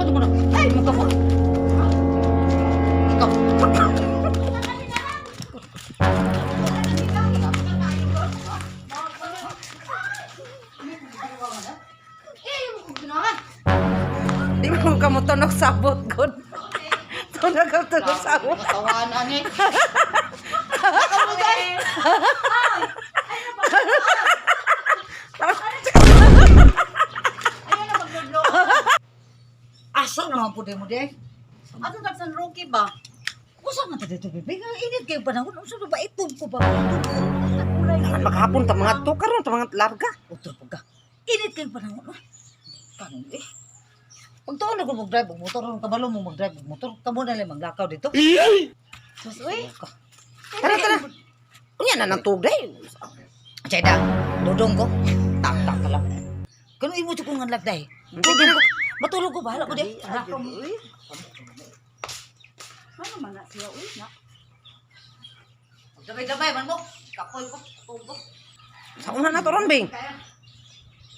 ko muna. Ay, mo ka mo. Ikaw. Di mo ka mo tunog sabot, God. Tunog ka tunog sabot. Tawanan eh. Asa naman po din mo din? Ano ka sa Rocky ba? Kusa man ta dito, bebe? Init kayo panahon. Unsa ba itong ko ba? Maghapon ta mga to karon ta mga larga. Utro po ka. Init kayo panahon. Kanon eh. Pag taon na ko mag-drive og motor, kabalo mo mag-drive og motor, kamo na lang maglakaw dito. Sus, uy. Tara tara. Unya na nang tugday. Chayda, dudong ko. Tak ka lang. Kano imo ko nga lagday? Dudong ko. Matulog ko bahala ko di. Ano man na siya, uy, na. Dabay-dabay man mo. Kapoy ko. Tugo. Sa una na to ron bing.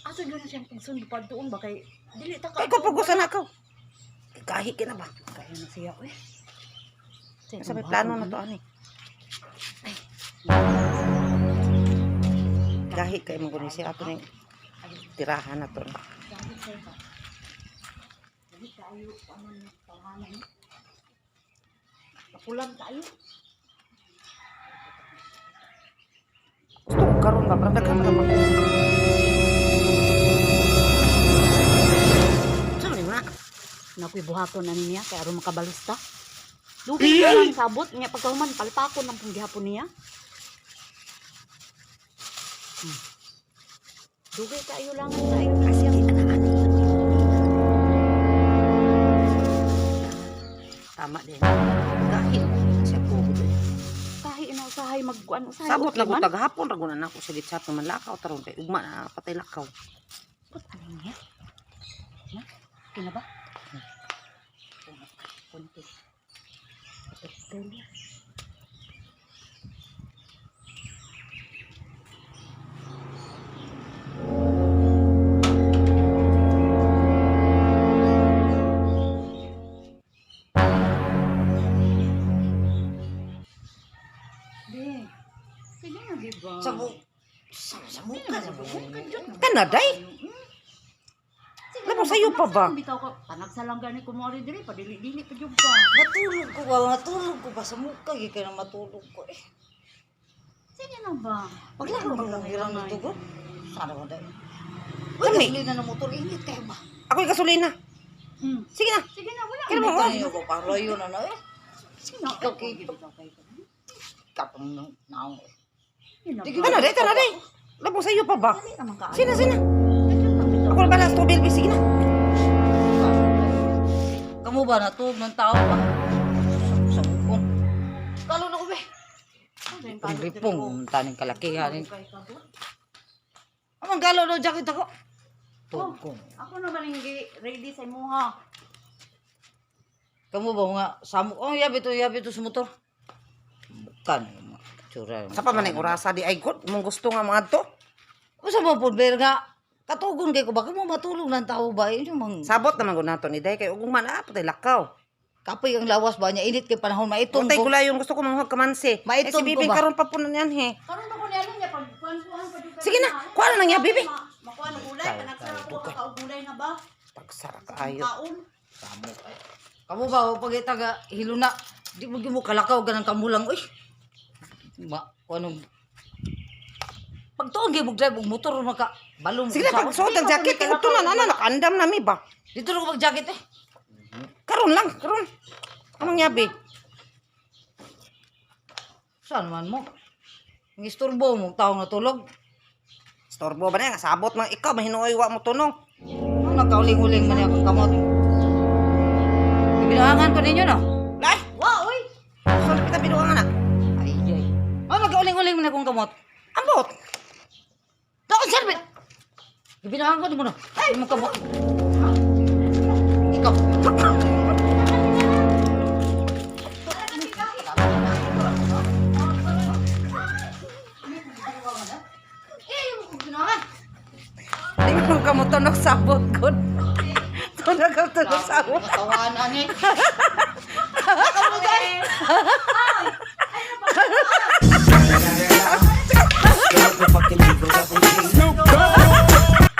Aso yun na siyang pinsun, pa doon ba kay... Dili ta ka. Kay ko pugusan ako. Kahi ka na ba? Kaya na siya, uy. Sa may plano na to ani. Kahi kay mo kuno siya ato ning tirahan na to. Dili tayo, ano na, tawanan. Pakulang tayo. Gusto ko karon ba para daghan ka ba? Sorry na. Nakoy buhaton na niya, kaya aron makabalista. Dugay na lang sabot, niya pagkahuman, palpakon ng panggihapon niya. Dugay kayo lang tayo kasi ang Tama din. Kahi siya po. kahi inausahay magkuan usahay. Sabot na okay man. ko tagahapon ra gunan ako sa gitsat ng manlakaw taron kay ugma na patay lakaw. Ba't ano niya? Na? Okay na ba? Konti. Konti. Be, sige na, diba? Sa muka sa Kanaday? Labo sa'yo pa ba? Bitaw ko, panagsalang gani ko mo rin dili, padili-dili pa jud ka. Matulog ko ba sa muka gi kay na matulog ko eh. Sige na ba? Paglaro ko lang hirang nito ko. Sana ba dai? Kami. Gasolina na motor init kayo ba? Ako'y gasolina. Sige na. Sige na, wala. Kaya mo, Kanino ko paroyo na na eh. Sige na, okay. Kapang naong eh. Ano day, tara day. Labo sa'yo pa ba? Dali naman ka. Sina. Ako na ba na strawberry? Sige na. Kamu ba natulog ng tao ba? Sa bukong. Kalo na ko be. Ang ripong taning kalakihan. Amang galo daw jacket ako. Tugkong. Ako naman yung ready sa imuha. Kamu ba nga samuk? Oh, yabi to sa motor. Bukan. Tsura. Sa pa man yung orasa di ay good. Mong gusto nga mga to. Usa mo po ber nga katugon kay ko ba kamo matulog ng tao ba yun yung mang Sabot naman ko nato ni day kay ug man patay lakaw. kapoy ang lawas ba niya init kay panahon maitong Untay ko. gulay yung gusto ko manghug kamansi. Maitom Si Bibi ko ba? karon pa po na yan he. Karon ba ko niya niya pag kuan-kuan pa jud. Sige na, kuha na niya, Bibi. Makuha ng gulay, panagsara ko ka gulay na ba? Pagsara ka ayo. Kaon. Kamu ba pag itaga hiluna di mo kalakaw ganang kamulang uy. Ma anong pag tuon gyud drive og motor maka balong. Sige na, pagsuot ang jacket kay uto na nakaandam na mi ba. Dito na ko mag jacket eh. Karon lang, karon. Anong yabi? Saan man mo? Ang istorbo mo tao nga tulog. Storbo ba na nga sabot man ikaw mahinuoy wa mo tunong. Ang nagkauling-uling man akong kamot. Ibinahangan ko ninyo no. Lai, Wa, uy. so kita binuang na. Ay ay. Ang nagkauling-uling man akong kamot. Ambot. Takon serbit. Ibinahangan ko mo no. Ay mo kamot. Ikaw. Di mo ka mo tunog sabot gud. Tunog Karton sa Tawanan eh. Kamu guys.